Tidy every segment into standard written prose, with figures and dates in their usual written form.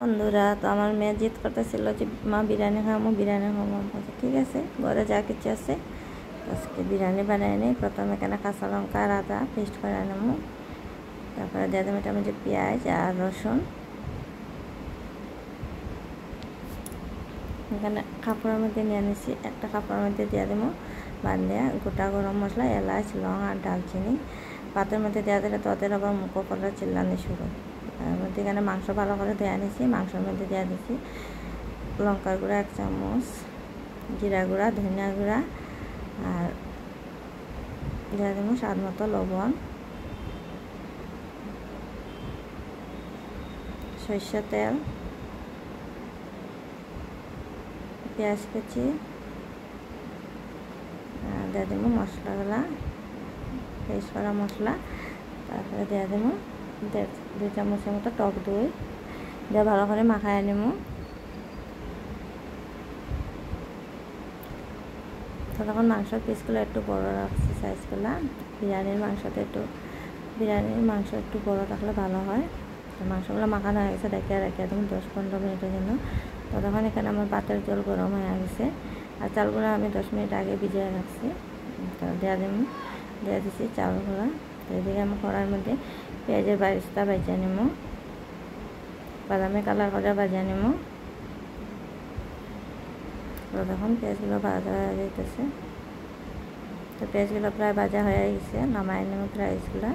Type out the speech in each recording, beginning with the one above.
বন্ধুরা, তো আমার মেয়ে জিদ করতেছিল যে মা বিরিয়ানি খাবো ঠিক আছে, ঘরে যা কিছু আছে আজকে বিরিয়ানি বানাই নিই। প্রথমে এখানে কাঁচা লঙ্কা আর আদা পেস্ট করে নেবো, তারপরে দিয়ে দেবো এটা মধ্যে পেঁয়াজ আর রসুন। এখানে কাপড়ের মধ্যে নিয়ে নিছি, একটা কাপড়ের মধ্যে দিয়ে দেবো বান্ধিয়া গোটা গরম মশলা, এলাচ, লং আর ডালচিনি। পাতের মধ্যে দেওয়া দিলে তো ওদের আবার মুখো করে চিল্লানি শুরু। তার মধ্যে এখানে মাংস ভালো করে ধুয়ে নিয়েছি, মাংসের মধ্যে দিয়ে দিচ্ছি লঙ্কার গুঁড়া 1 চামচ, জিরা গুঁড়া, ধনিয়া গুঁড়া আর দিয়ে দেবো স্বাদ মতো লবণ, সরষের তেল, পেঁয়াজ কুচি, দিয়ে দেবো মশলাগুলা, পেস্ট করা মশলা। তারপরে দিয়ে দেবো 2 চামচের মতো টক দই, দিয়ে ভালো করে মাখায় নেব। তো তখন মাংসের পিসগুলো একটু বড় রাখছি সাইজগুলো, বিরিয়ানির মাংস একটু বড় রাখলে ভালো হয়। তো মাংসগুলো মাখানো হয়ে গেছে, রেখে দেবো 10-15 মিনিটের জন্য। তো তখন এখানে আমার পাতের জল গরম হয়ে গেছে, আর চালগুলো আমি 10 মিনিট আগে ভিজিয়ে রাখছি। তো দিয়ে দিচ্ছি চালগুলো। তো এদিকে আমি কড়াইয়ের মধ্যে পেঁয়াজের বেরেস্তা ভেজে নেব, বাদামি কালার করে ভেজে নেব। তো তখন পেঁয়াজগুলো ভাজা হয়ে যেতেছে, তো পেঁয়াজগুলো প্রায় ভাজা হয়ে গেছে, নামাই নেব পেঁয়াজগুলো।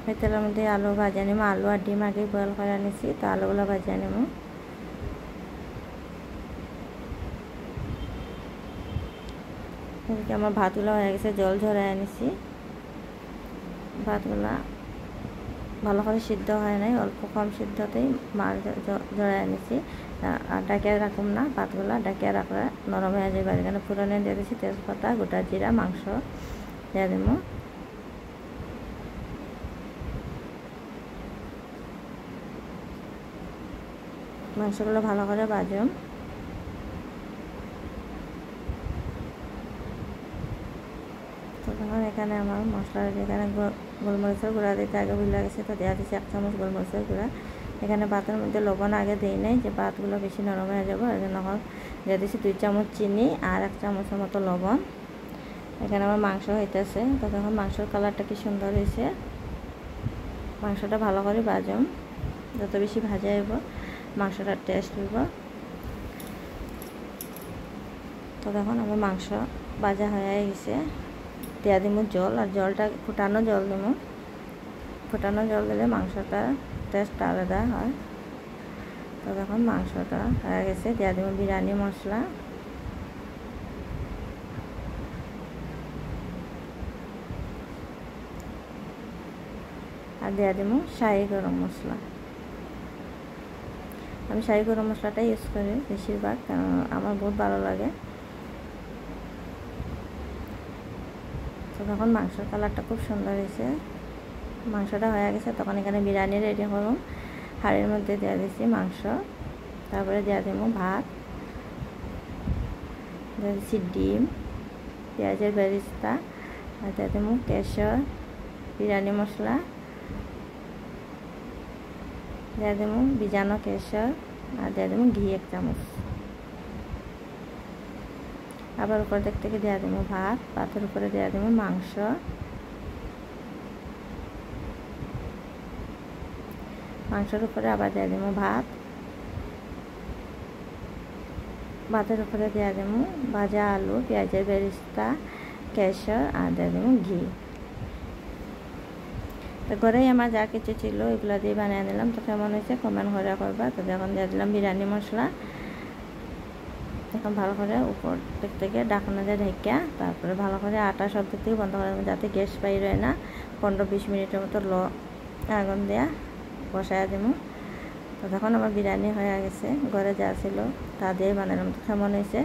এই তেলের মধ্যে আলু ভাজা নেব, আলু আর ডিম আগে বয়েল করে নিয়েছি, তো আলুগুলো ভাজা নেব। এদিকে আমার ভাতগুলো হয়ে গেছে, জল ঝরাই নিছি। ভাতগুলা ভালো করে সিদ্ধ হয় নাই, অল্প কম সিদ্ধতেই মার জড়াই নিছি। আর ডাকিয়ে রাখুন না, ভাতগুলা ডাকিয়ে রাখলে নরম হয়ে যাবে। এখানে ফুরনে দিয়ে দিচ্ছি তেজপাতা, গোটা জিরা, মাংস দিয়ে দেব। মাংসগুলো ভালো করে ভাজুন। তো তখন এখানে আমার মশলা, এখানে গোলমরিচের গুঁড়া দিতে আগে ভুলে গেছে, তো দেওয়া দিচ্ছি 1 চামচ গোলমরিচের গুঁড়া। এখানে ভাতের মধ্যে লবণ আগে দিই নাই, যে ভাতগুলো বেশি নরম হয়ে যাবো, এই জন্য দিয়ে দিচ্ছি 2 চামচ চিনি আর 1 চামচের মতো লবণ। এখানে আমার মাংস হইতেছে, তো তখন মাংসের কালারটা কি সুন্দর হয়েছে। মাংসটা ভালো করে ভাজুন, যত বেশি ভাজা হইব মাংসটার টেস্ট হইব। তো তখন আমার মাংস ভাজা হয়ে গেছে, দিয়ে দিব জল, আর জলটা ফুটানো জল দেবো। ফুটানো জল দিলে মাংসটার টেস্ট আলাদা হয়। তো তখন মাংসটা হয়ে গেছে, দিয়ে দিব বিরিয়ানি মশলা, আর দিয়ে দিব শাহি গরম মশলা। আমি শাহি গরম মশলাটা ইউজ করি বেশিরভাগ, আমার বহুত ভালো লাগে। তো তখন মাংসের কালারটা খুব সুন্দর হয়েছে, মাংসটা হয়ে গেছে। তখন এখানে বিরিয়ানি রেডি করুন। হাঁড়ির মধ্যে দিয়ে দিচ্ছি মাংস, তারপরে দিয়ে দেবো ভাত, দিয়ে দিচ্ছি ডিম, পেঁয়াজের বেরেস্তা, আর দিয়ে দেবো কেশর, বিরিয়ানি মশলা, দিয়ে দেবো ভিজানো কেশর, আর দিয়ে দেবো ঘি 1 চামচ। আবার উপর দিক থেকে দিয়ে দেবো ভাতের উপরে দিয়ে দেবো মাংস, মাংসের উপরে আবার দিয়ে দেবো ভাতের উপরে দিয়ে দেবো ভাজা আলু, পেঁয়াজের বেরেস্তা, কেশর, আর দিয়ে দেবো ঘি। তো ঘরেই আমার যা কিছু ছিল এগুলো দিয়ে বানিয়ে নিলাম। তো কেমন হয়েছে কমেন্ট করে করবা। তো এখন দিয়ে দিলাম বিরিয়ানি মশলা। এখন ভালো করে উপর দিক থেকে ঢাকনা দিয়ে ঢেকে, তারপরে ভালো করে আটা সব দিক থেকে বন্ধ করে যাতে গ্যাস বাইর হয় না। 15-20 মিনিটের মতো আগুন দেওয়া বসায় দেবো। তো তখন আমার বিরিয়ানি হয়ে গেছে, ঘরে যা ছিল তা দিয়ে বানালাম। তো কেমন হয়েছে